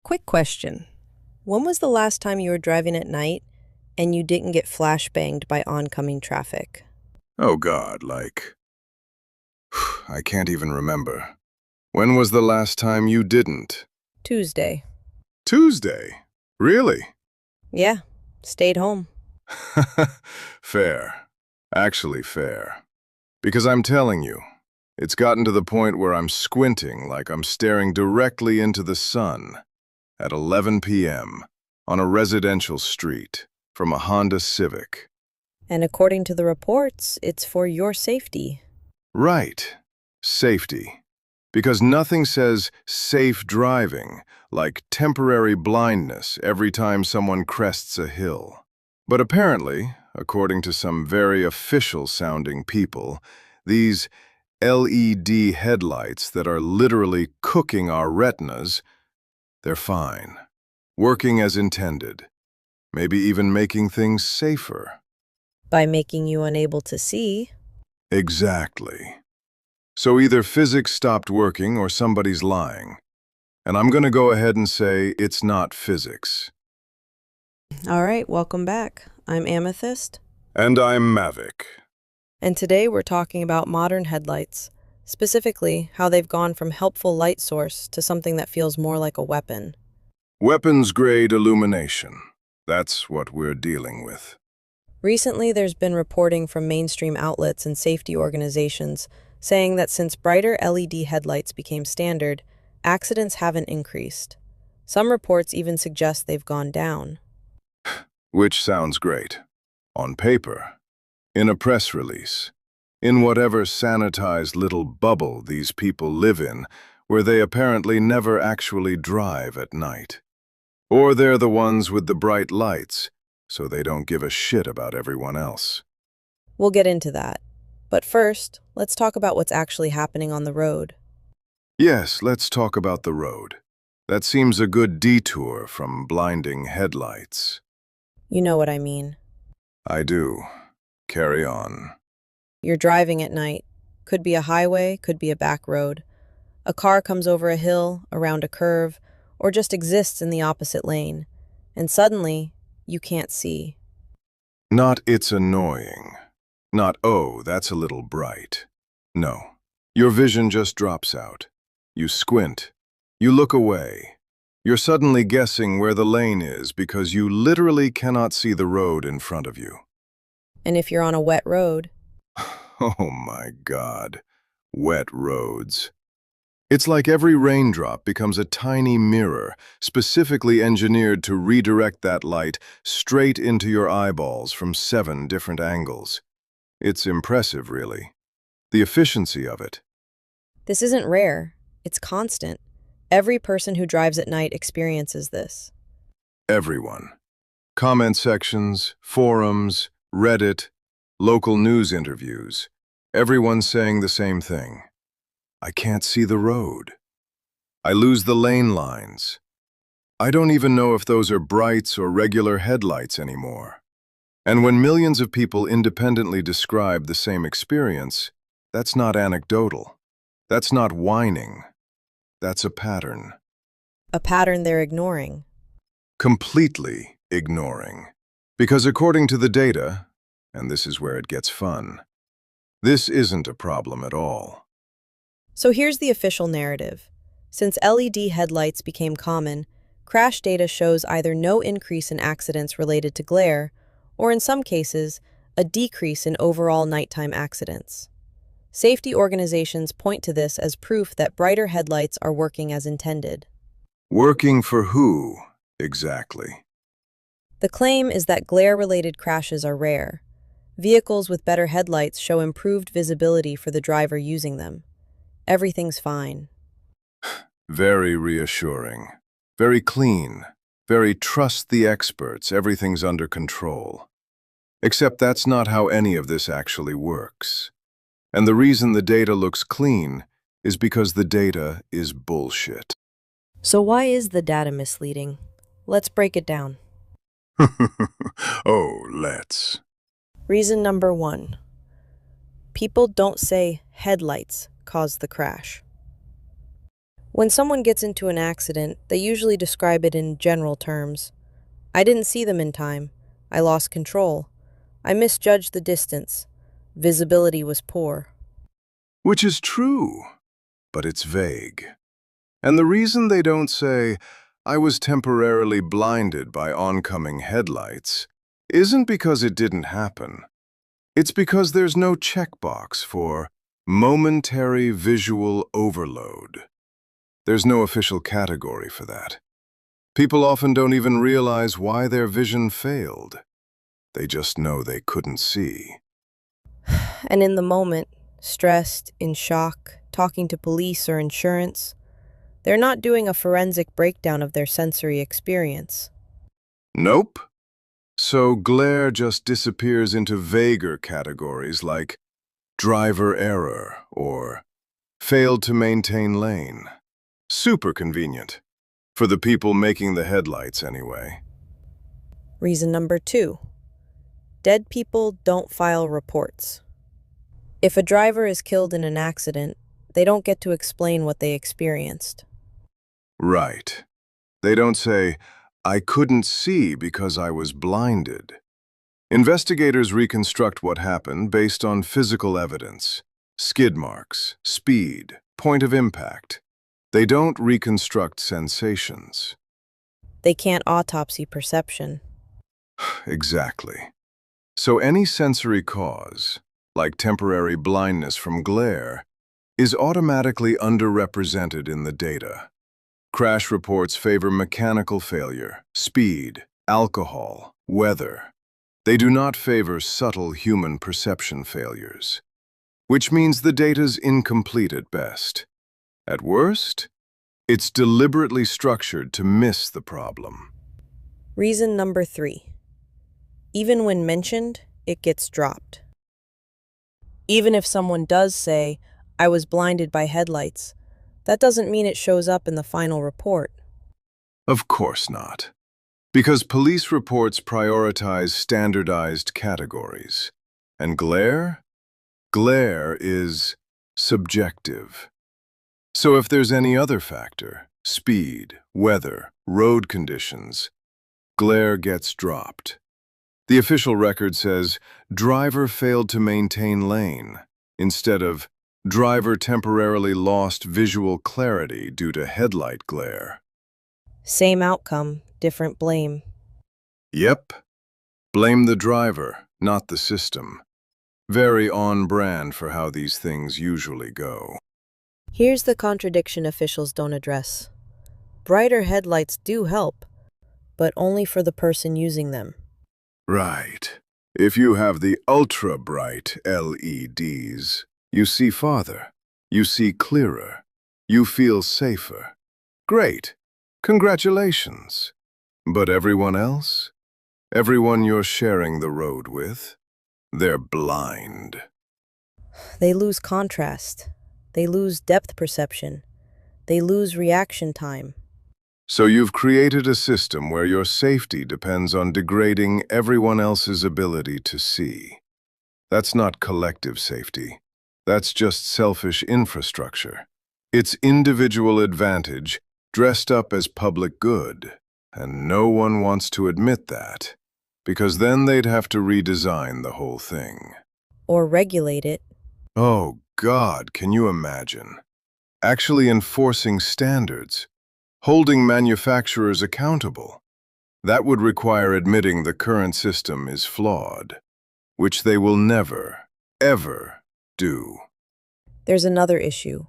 Quick question. When was the last time you were driving at night and you didn't get flashbanged by oncoming traffic? Oh God, I can't even remember. When was the last time you didn't? Tuesday. Tuesday? Really? Yeah, stayed home. Fair. Actually fair. Because I'm telling you, it's gotten to the point where I'm squinting like I'm staring directly into the sun at 11 p.m. on a residential street from a Honda Civic. And according to the reports, it's for your safety. Right. Safety. Because nothing says safe driving like temporary blindness every time someone crests a hill. But apparently, according to some very official-sounding people, these LED headlights that are literally cooking our retinas, they're fine. Working as intended. Maybe even making things safer. By making you unable to see. Exactly. So either physics stopped working or somebody's lying. And I'm going to go ahead and say it's not physics. All right, welcome back. I'm Amethyst. And I'm Mavic. And today we're talking about modern headlights, specifically how they've gone from helpful light source to something that feels more like a weapon. Weapons-grade illumination. That's what we're dealing with. Recently, there's been reporting from mainstream outlets and safety organizations saying that since brighter LED headlights became standard, accidents haven't increased. Some reports even suggest they've gone down. Which sounds great. On paper. In a press release. In whatever sanitized little bubble these people live in, where they apparently never actually drive at night. Or they're the ones with the bright lights, so they don't give a shit about everyone else. We'll get into that. But first, let's talk about what's actually happening on the road. Yes, let's talk about the road. That seems a good detour from blinding headlights. You know what I mean. I do. Carry on. You're driving at night. Could be a highway, could be a back road. A car comes over a hill, around a curve, or just exists in the opposite lane. And suddenly, you can't see. Not it's annoying. Not, oh, that's a little bright. No. Your vision just drops out. You squint. You look away. You're suddenly guessing where the lane is because you literally cannot see the road in front of you. And if you're on a wet road, Oh my God. Wet roads. It's like every raindrop becomes a tiny mirror, specifically engineered to redirect that light straight into your eyeballs from 7 different angles. It's impressive, really. The efficiency of it. this isn't rare. It's constant. Every person who drives at night experiences this. Everyone. Comment sections, forums, Reddit, local news interviews. Everyone's saying the same thing. I can't see the road. I lose the lane lines. I don't even know if those are brights or regular headlights anymore. And when millions of people independently describe the same experience, that's not anecdotal. That's not whining. That's a pattern. A pattern they're ignoring. Completely ignoring. Because according to the data, and this is where it gets fun, this isn't a problem at all. So here's the official narrative. Since LED headlights became common, crash data shows either no increase in accidents related to glare, or in some cases, a decrease in overall nighttime accidents. Safety organizations point to this as proof that brighter headlights are working as intended. Working for who, exactly? The claim is that glare-related crashes are rare. Vehicles with better headlights show improved visibility for the driver using them. Everything's fine. Very reassuring. Very clean. Very trust the experts, everything's under control. Except that's not how any of this actually works. And the reason the data looks clean is because the data is bullshit. So why is the data misleading? Let's break it down. Oh, let's. Reason number 1. People don't say headlights caused the crash. When someone gets into an accident, they usually describe it in general terms. I didn't see them in time. I lost control. I misjudged the distance. Visibility was poor. Which is true, but it's vague. And the reason they don't say, I was temporarily blinded by oncoming headlights, isn't because it didn't happen. It's because there's no checkbox for momentary visual overload. There's no official category for that. People often don't even realize why their vision failed. They just know they couldn't see. And in the moment, stressed, in shock, talking to police or insurance, they're not doing a forensic breakdown of their sensory experience. Nope. So glare just disappears into vaguer categories like driver error or failed to maintain lane. Super convenient. For the people making the headlights, anyway. Reason number 2. Dead people don't file reports. If a driver is killed in an accident, they don't get to explain what they experienced. Right. They don't say, I couldn't see because I was blinded. Investigators reconstruct what happened based on physical evidence, skid marks, speed, point of impact. They don't reconstruct sensations. They can't autopsy perception. Exactly. So any sensory cause, like temporary blindness from glare, is automatically underrepresented in the data. Crash reports favor mechanical failure, speed, alcohol, weather. They do not favor subtle human perception failures, which means the data's incomplete at best. At worst, it's deliberately structured to miss the problem. Reason number 3. Even when mentioned, it gets dropped. Even if someone does say, I was blinded by headlights, that doesn't mean it shows up in the final report. Of course not. Because police reports prioritize standardized categories. And glare? Glare is subjective. So if there's any other factor, speed, weather, road conditions, glare gets dropped. The official record says, driver failed to maintain lane, instead of driver temporarily lost visual clarity due to headlight glare. Same outcome, different blame. Yep. Blame the driver, not the system. Very on brand for how these things usually go. Here's the contradiction officials don't address. Brighter headlights do help, but only for the person using them. Right. If you have the ultra-bright LEDs, you see farther, you see clearer, you feel safer. Great. Congratulations. But everyone else? Everyone you're sharing the road with? They're blind. They lose contrast. They lose depth perception. They lose reaction time. So you've created a system where your safety depends on degrading everyone else's ability to see. That's not collective safety. That's just selfish infrastructure. It's individual advantage dressed up as public good. And no one wants to admit that, because then they'd have to redesign the whole thing. Or regulate it. Oh God, can you imagine? Actually enforcing standards, holding manufacturers accountable. That would require admitting the current system is flawed, which they will never, ever do. There's another issue.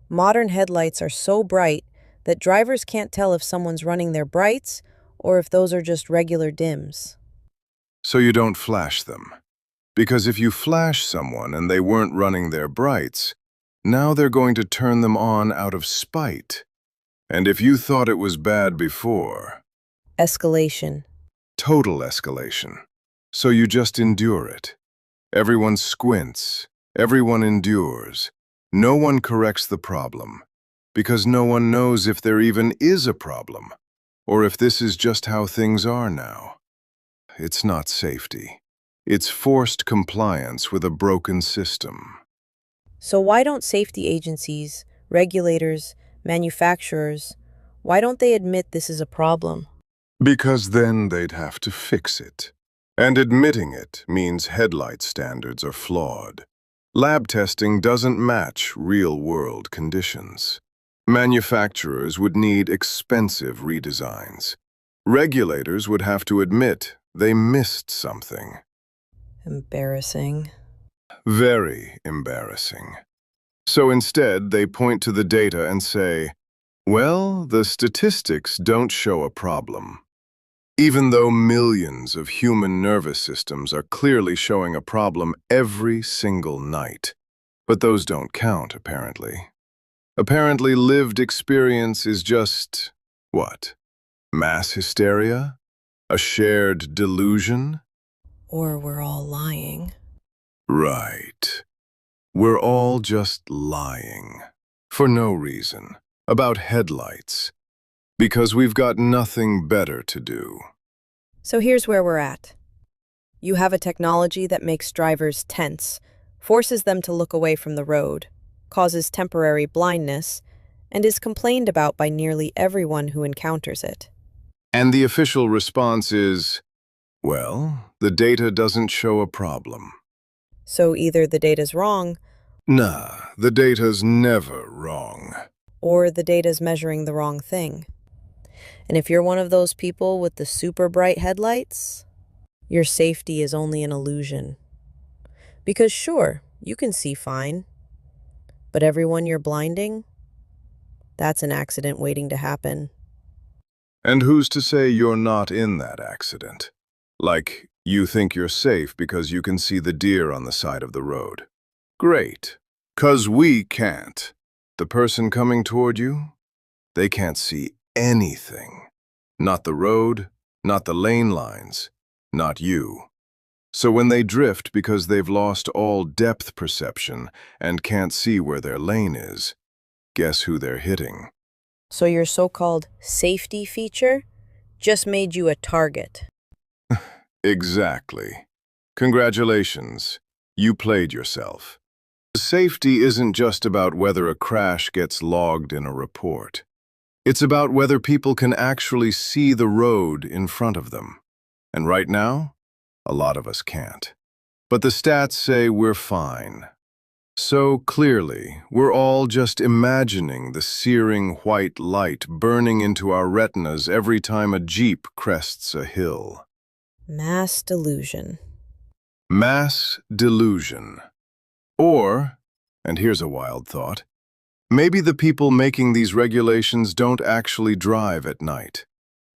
Modern headlights are so bright that drivers can't tell if someone's running their brights or if those are just regular dims. So you don't flash them. Because if you flash someone and they weren't running their brights, now they're going to turn them on out of spite. And if you thought it was bad before, Escalation. total escalation. So you just endure it. Everyone squints. Everyone endures. No one corrects the problem. Because no one knows if there even is a problem, or if this is just how things are now. It's not safety. It's forced compliance with a broken system. So why don't safety agencies, regulators, Manufacturers, why don't they admit this is a problem? Because then they'd have to fix it. And admitting it means headlight standards are flawed. Lab testing doesn't match real-world conditions. Manufacturers would need expensive redesigns. Regulators would have to admit they missed something. Embarrassing. Very embarrassing. So instead, they point to the data and say, well, the statistics don't show a problem. Even though millions of human nervous systems are clearly showing a problem every single night. But those don't count, apparently. Apparently, lived experience is just, what? Mass hysteria? A shared delusion? Or we're all lying. Right. We're all just lying. For no reason. About headlights. Because we've got nothing better to do. So here's where we're at. You have a technology that makes drivers tense, forces them to look away from the road, causes temporary blindness, and is complained about by nearly everyone who encounters it. And the official response is, well, the data doesn't show a problem. So either the data's wrong, Nah, the data's never wrong. or the data's measuring the wrong thing. And if you're one of those people with the super bright headlights, your safety is only an illusion. Because sure, you can see fine, but everyone you're blinding, that's an accident waiting to happen. And who's to say you're not in that accident? Like, you think you're safe because you can see the deer on the side of the road. Great. 'Cause we can't. The person coming toward you, they can't see anything. Not the road, not the lane lines, not you. So when they drift because they've lost all depth perception and can't see where their lane is, guess who they're hitting? So your so-called safety feature just made you a target. Exactly. Congratulations. You played yourself. Safety isn't just about whether a crash gets logged in a report. It's about whether people can actually see the road in front of them. And right now, a lot of us can't. But the stats say we're fine. So clearly, we're all just imagining the searing white light burning into our retinas every time a Jeep crests a hill. Mass delusion. Mass delusion. Or, and here's a wild thought, maybe the people making these regulations don't actually drive at night.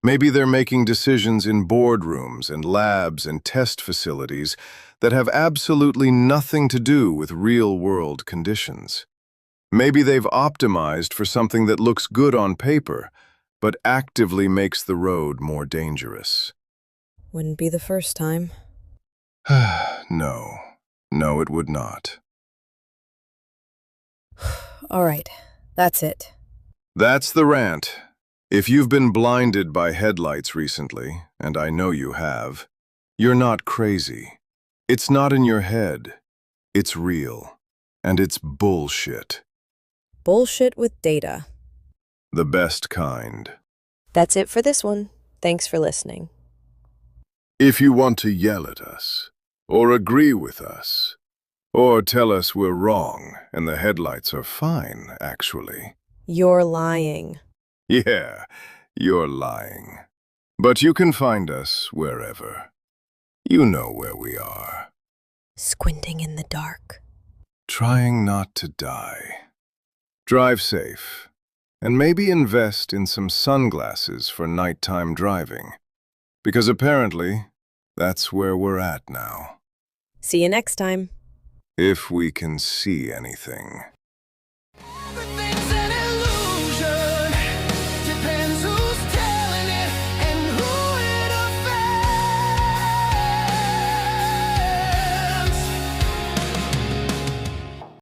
Maybe they're making decisions in boardrooms and labs and test facilities that have absolutely nothing to do with real-world conditions. Maybe they've optimized for something that looks good on paper, but actively makes the road more dangerous. Wouldn't be the first time. No, it would not. All right, that's it. That's the rant. If you've been blinded by headlights recently, and I know you have, you're not crazy. It's not in your head. It's real. And it's bullshit. Bullshit with data. The best kind. That's it for this one. Thanks for listening. If you want to yell at us, or agree with us, or tell us we're wrong and the headlights are fine, actually. You're lying. Yeah, you're lying. But you can find us wherever. You know where we are. Squinting in the dark. Trying not to die. Drive safe. And maybe invest in some sunglasses for nighttime driving. Because apparently, that's where we're at now. See you next time. If we can see anything. Everything's an illusion. Depends